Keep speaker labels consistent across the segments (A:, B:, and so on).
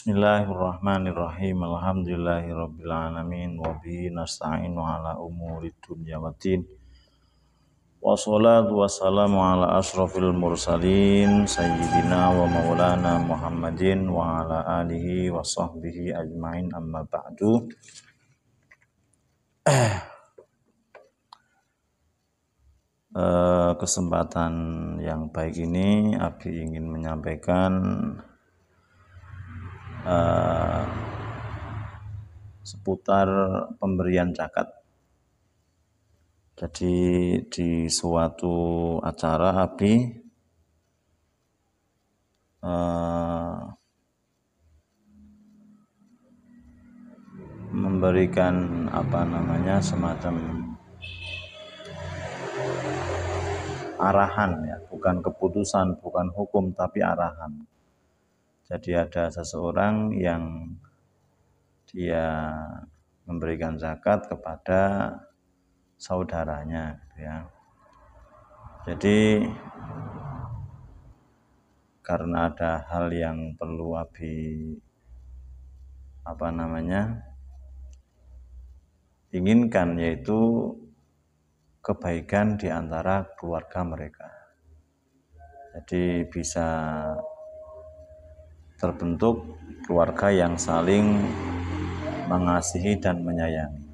A: Bismillahirrahmanirrahim. Alhamdulillahirabbil alamin wa bihi nasta'inu ala umuri dunya waddin. Wassalatu wassalamu ala asrofil mursalin sayyidina wa maulana Muhammadin wa ala alihi wa sahbihi ajmain, amma ba'du. Kesempatan yang baik ini Abi ingin menyampaikan seputar pemberian zakat. Jadi di suatu acara Abi memberikan semacam arahan, ya, bukan keputusan, bukan hukum, tapi arahan. Jadi ada seseorang yang dia memberikan zakat kepada saudaranya, ya. Jadi karena ada hal yang perlu Abi inginkan, yaitu kebaikan di antara keluarga mereka. Jadi bisa terbentuk keluarga yang saling mengasihi dan menyayangi.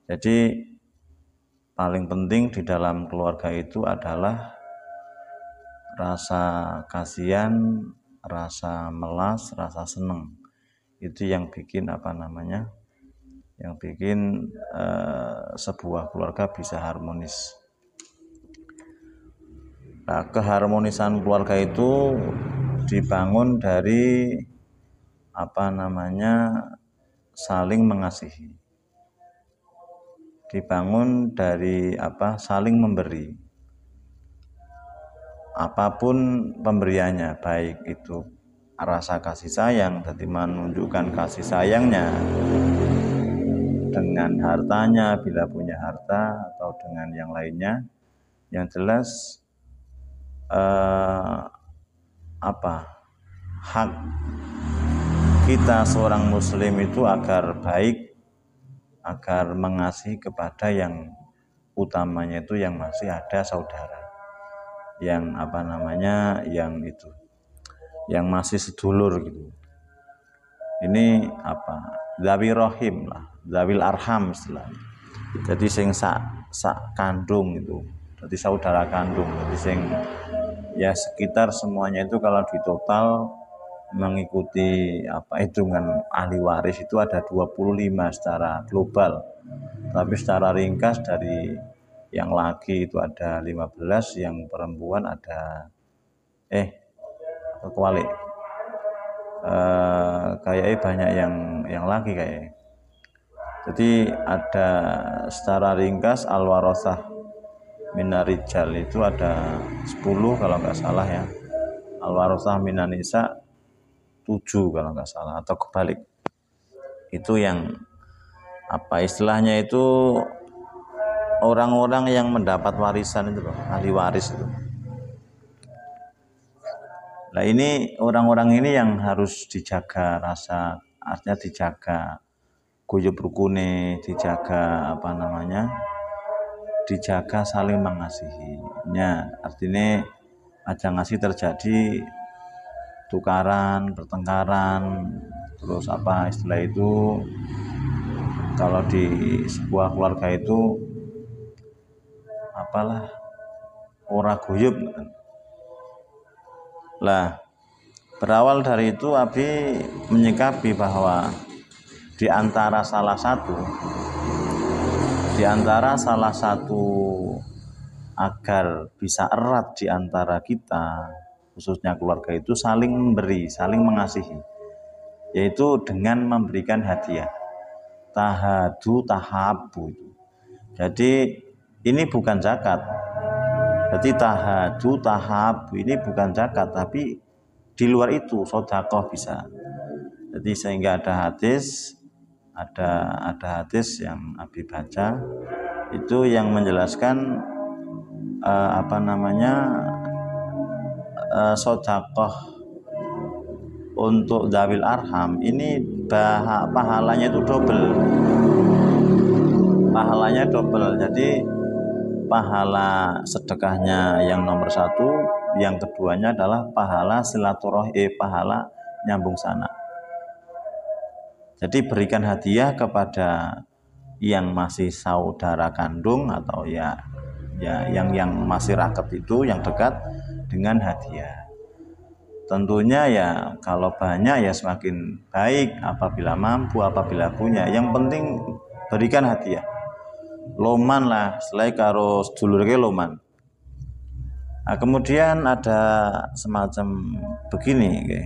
A: Jadi paling penting di dalam keluarga itu adalah rasa kasihan, rasa melas, rasa senang. Itu yang bikin yang bikin sebuah keluarga bisa harmonis. Nah, keharmonisan keluarga itu dibangun dari saling mengasihi, dibangun dari saling memberi, apapun pemberiannya, baik itu rasa kasih sayang, jadi menunjukkan kasih sayangnya dengan hartanya bila punya harta, atau dengan yang lainnya. Yang jelas hak kita seorang muslim itu agar baik, agar mengasihi kepada yang utamanya itu yang masih ada saudara, yang yang masih sedulur gitu. Ini zawi rahim lah, zawil arham istilahnya. Jadi sing sak kandung itu, jadi saudara kandung. Jadi sing ya sekitar semuanya itu kalau ditotal mengikuti hitungan ahli waris itu ada 25 secara global. Tapi secara ringkas dari yang laki itu ada 15, yang perempuan ada kebalik. Kayaknya banyak yang laki kayaknya. Jadi ada secara ringkas al-warasah minarijal itu ada 10 kalau nggak salah, ya. Al-warasah minanisa 7 kalau nggak salah, atau kebalik. Itu yang istilahnya itu orang-orang yang mendapat warisan itu loh, ahli waris itu. Nah, ini orang-orang ini yang harus dijaga artinya dijaga guyub rukune, dijaga dijaga saling mengasihinya. Artinya aja ngasih terjadi tukaran, pertengkaran, terus istilah itu, kalau di sebuah keluarga itu ora guyub. Lah, berawal dari itu Abi menyikapi bahwa di antara salah satu agar bisa erat di antara kita, khususnya keluarga itu, saling memberi, saling mengasihi, yaitu dengan memberikan hadiah. Tahadu tahabu itu. Jadi ini bukan zakat. Jadi tahadu tahabu ini bukan zakat, tapi di luar itu sedekah bisa. Jadi sehingga ada hadis yang Abi baca itu yang menjelaskan sedekah untuk dzawil arham ini pahalanya itu double. Pahalanya double. Jadi pahala sedekahnya yang nomor satu, yang keduanya adalah pahala silaturahim, pahala nyambung sana. Jadi berikan hadiah kepada yang masih saudara kandung atau ya yang masih raket itu, yang dekat, dengan hadiah. Tentunya ya kalau banyak ya semakin baik, apabila mampu, apabila punya. Yang penting berikan hadiah. Loman lah, selain karo sedulurnya loman. Nah, kemudian ada semacam begini, okay.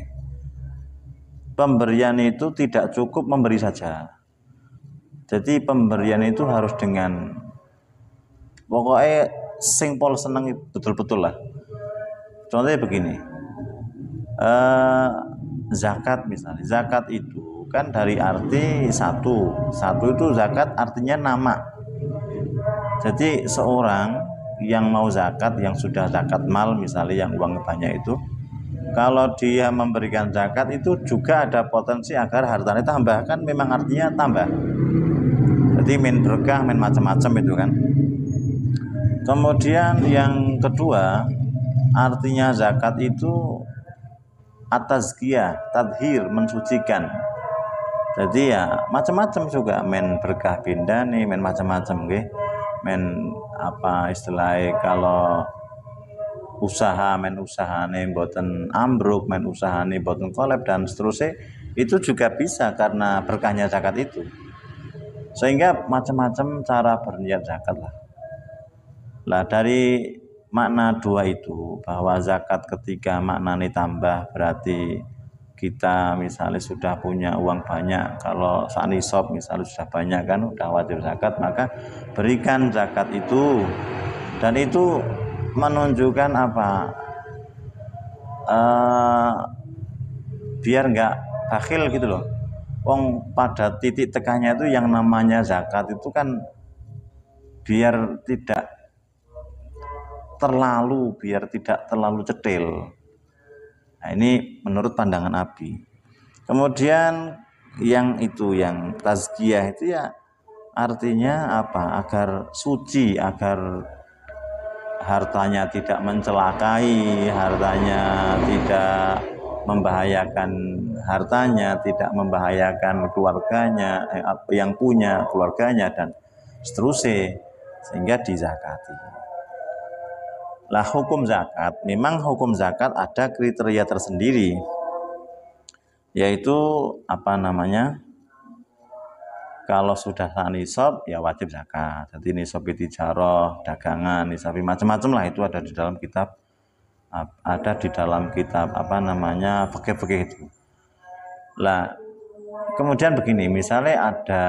A: Pemberian itu tidak cukup memberi saja. Jadi pemberian itu harus dengan pokoknya sing pol seneng betul-betul lah. Contohnya begini, zakat misalnya, zakat itu kan dari arti satu itu zakat artinya nama. Jadi seorang yang mau zakat, yang sudah zakat mal misalnya, yang uang banyak itu, kalau dia memberikan zakat itu juga ada potensi agar hartanya tambah, kan memang artinya tambah. Jadi main berkah, main macam-macam itu kan. Kemudian yang kedua, artinya zakat itu atazkiyah, tadhir, mensucikan. Jadi ya macam-macam juga, main berkah pindah nih, main macam-macam nggih. Men apa istilahnya, kalau usaha men usahane mboten ambruk, men usahane mboten kolab dan seterusnya, itu juga bisa karena berkahnya zakat itu. Sehingga macam-macam cara berniat zakat lah. Lah dari makna dua itu, bahwa zakat ketika maknanya tambah berarti kita misalnya sudah punya uang banyak, kalau saat nisab misalnya sudah banyak kan, udah wajib zakat, maka berikan zakat itu. Dan itu menunjukkan apa, biar nggak bakhil gitu loh. Wong pada titik tekannya itu yang namanya zakat itu kan biar tidak terlalu cetil. Nah, ini menurut pandangan Abi. Kemudian yang tazkiyah itu ya artinya apa? Agar suci, agar hartanya tidak mencelakai, hartanya tidak membahayakan hartanya, tidak membahayakan keluarganya, yang punya keluarganya dan seterusnya, sehingga dizakati. Lah hukum zakat, memang hukum zakat ada kriteria tersendiri, yaitu apa namanya, kalau sudah nisab ya wajib zakat. Jadi nisab tijarah, dagangan, nisab macam-macam lah, itu ada di dalam kitab, apa namanya, fikih-fikih itu. Lah kemudian begini, misalnya ada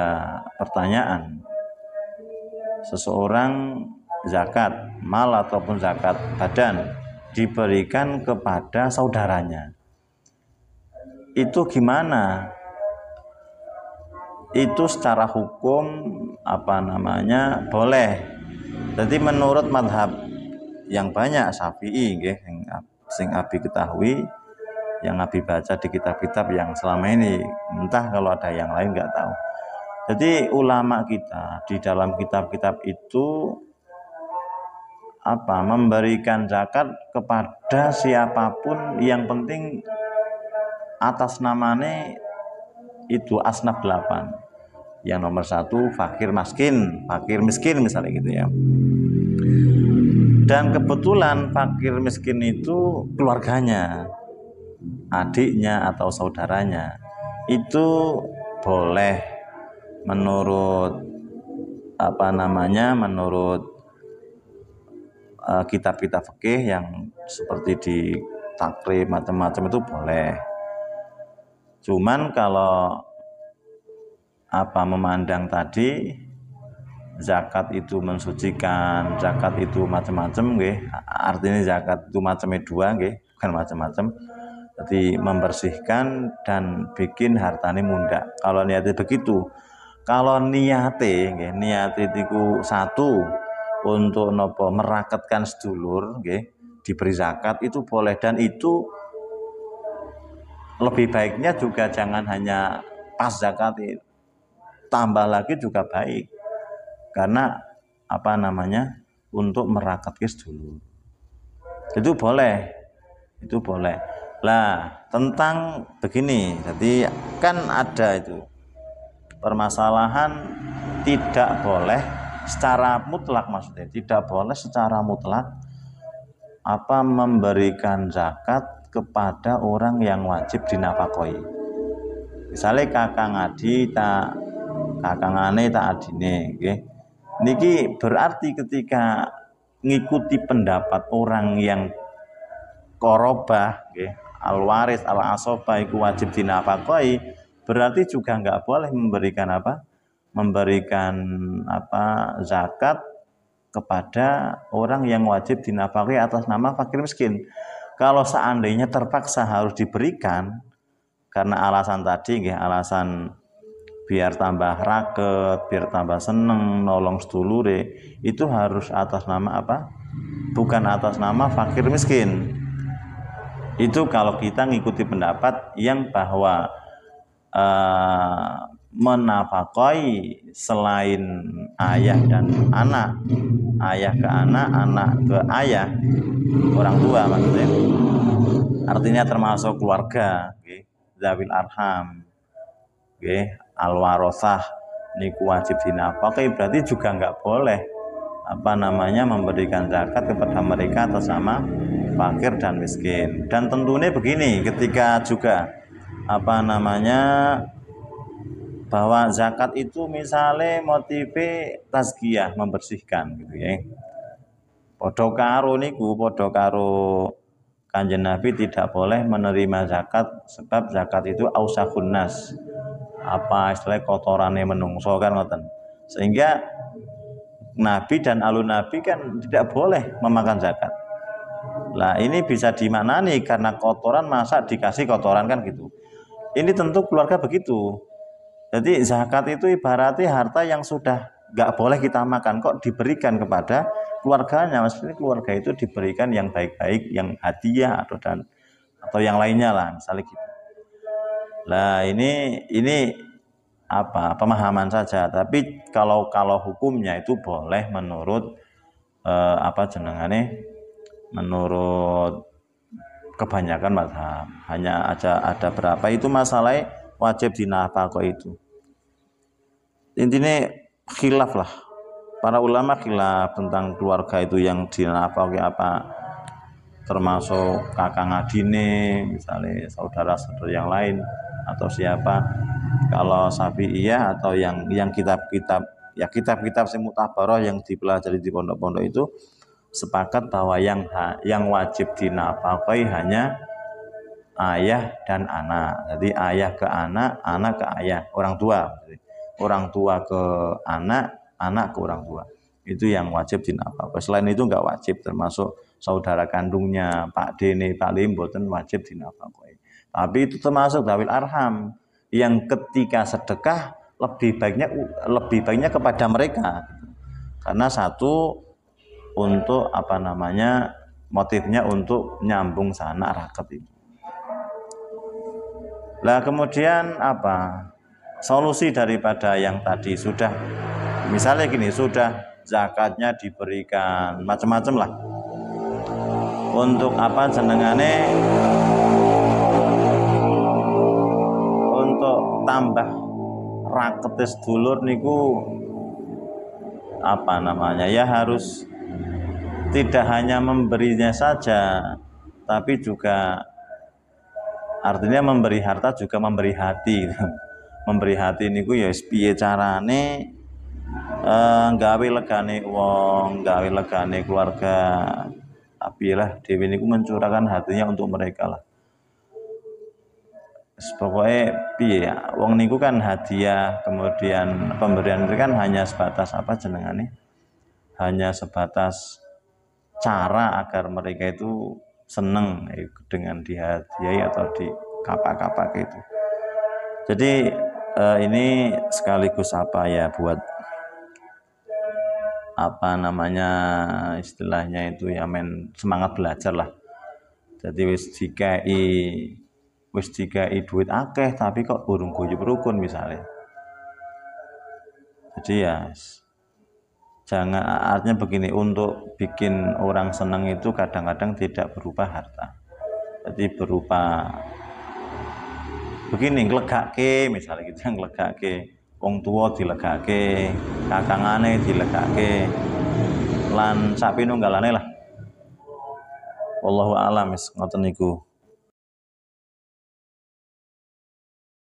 A: pertanyaan, seseorang zakat mal ataupun zakat badan diberikan kepada saudaranya, itu gimana? Itu secara hukum apa namanya boleh. Jadi menurut madhab yang banyak Syafi'i, sing Abi ketahui, yang Abi baca di kitab-kitab yang selama ini, entah kalau ada yang lain nggak tahu. Jadi ulama kita di dalam kitab-kitab itu apa, memberikan zakat kepada siapapun, yang penting atas namanya itu asnaf 8. Yang nomor 1 fakir miskin misalnya gitu ya. Dan kebetulan fakir miskin itu keluarganya, adiknya atau saudaranya, itu boleh menurut apa namanya, menurut kitab-kitab fikih yang seperti di takrib macam-macam itu boleh. Cuman kalau apa memandang tadi zakat itu mensucikan, zakat itu macam-macam nggih, artinya zakat itu macamnya dua nggih, bukan macam-macam. Jadi membersihkan dan bikin hartane munda. Kalau niatnya begitu. Kalau niate itu satu, untuk nopo merakatkan sedulur, diberi zakat itu boleh, dan itu lebih baiknya juga jangan hanya pas zakat, tambah lagi juga baik, karena apa namanya, untuk merakat dulu itu boleh, itu boleh lah. Tentang begini, jadi kan ada itu permasalahan tidak boleh secara mutlak, maksudnya tidak boleh secara mutlak apa memberikan zakat kepada orang yang wajib dinafkahi. Misalnya kakang adi tak kakangane tak adine, nggih. Niki berarti ketika ngikuti pendapat orang yang korobah, nggih, al-waris al-asobah iku wajib dinafkahi, berarti juga nggak boleh memberikan apa? Memberikan apa zakat kepada orang yang wajib dinafkahi atas nama fakir miskin. Kalau seandainya terpaksa harus diberikan karena alasan tadi, nggih, alasan biar tambah raket, biar tambah seneng nolong sedulure, itu harus atas nama apa? Bukan atas nama fakir miskin. Itu kalau kita ngikuti pendapat yang bahwa menafkahi selain ayah dan anak, ayah ke anak, anak ke ayah, orang tua maksudnya, artinya termasuk keluarga, okay? Zawil arham, okay? Al-warosah niku wajib dinafkahi, berarti juga nggak boleh apa namanya memberikan zakat kepada mereka atas nama fakir dan miskin. Dan tentunya begini, ketika juga apa namanya bahwa zakat itu misalnya motive tazkiyah, membersihkan gitu ya. Podo karo niku, podo karo Kanjeng Nabi tidak boleh menerima zakat sebab zakat itu ausakhun nas, apa istilah kotorannya menungso kan ngoten. Sehingga Nabi dan alun Nabi kan tidak boleh memakan zakat. Lah ini bisa dimaknani karena kotoran, masa dikasih kotoran kan gitu. Ini tentu keluarga begitu. Jadi zakat itu ibaratnya harta yang sudah nggak boleh kita makan, kok diberikan kepada keluarganya. Maksudnya keluarga itu diberikan yang baik-baik, yang hadiah atau yang lainnya lah, misalnya gitu. Lah ini apa pemahaman saja. Tapi kalau hukumnya itu boleh menurut apa jenengane, menurut kebanyakan mazhab. Hanya ada berapa itu masalah wajib dinafkahi itu. Intinya khilaf lah. Para ulama khilaf tentang keluarga itu yang dinafkahi apa, termasuk kakang adine, misalnya saudara-saudara yang lain atau siapa. Kalau Syafi'iyah atau yang kitab-kitab, ya kitab-kitab mutabarah yang dipelajari di pondok-pondok itu sepakat bahwa yang wajib dinafkahi hanya ayah dan anak. Jadi ayah ke anak, anak ke ayah, orang tua. Orang tua ke anak, anak ke orang tua. Itu yang wajib dinafkahi. Selain itu enggak wajib, termasuk saudara kandungnya Pak Dene, Pak Lim mboten wajib dinafkahi. Tapi itu termasuk zawil arham yang ketika sedekah lebih baiknya kepada mereka. Karena satu, untuk apa namanya, motifnya untuk nyambung sana raket itu. Lah kemudian apa solusi daripada yang tadi? Sudah misalnya gini, sudah zakatnya diberikan macam-macam lah, untuk apa jenengane, untuk tambah raketes dulur niku apa namanya, ya harus tidak hanya memberinya saja, tapi juga artinya memberi harta juga memberi hati. Memberi hati niku ya piye carane gawe legane wong, gawe legane keluarga. Tapi lah dewi niku mencurahkan hatinya untuk mereka lah. Pokoknya piye ya, wong niku kan hadiah, kemudian pemberian itu kan hanya sebatas apa jenengane? Hanya sebatas cara agar mereka itu seneng dengan dihadiahi atau di kapak-kapak itu. Jadi ini sekaligus apa ya, buat apa namanya istilahnya itu ya, semangat belajar lah. Jadi wis dikai wis dikai duit akeh tapi kok burung guyub rukun misalnya. Jadi ya jangan, artinya begini, untuk bikin orang senang itu kadang-kadang tidak berupa harta. Jadi berupa begini, nglegake misalnya gitu, nglegake wong tua dilegake, kakangane dilegake, lan sak pinunggalane lah. Wallahu a'lam, ngoten niku.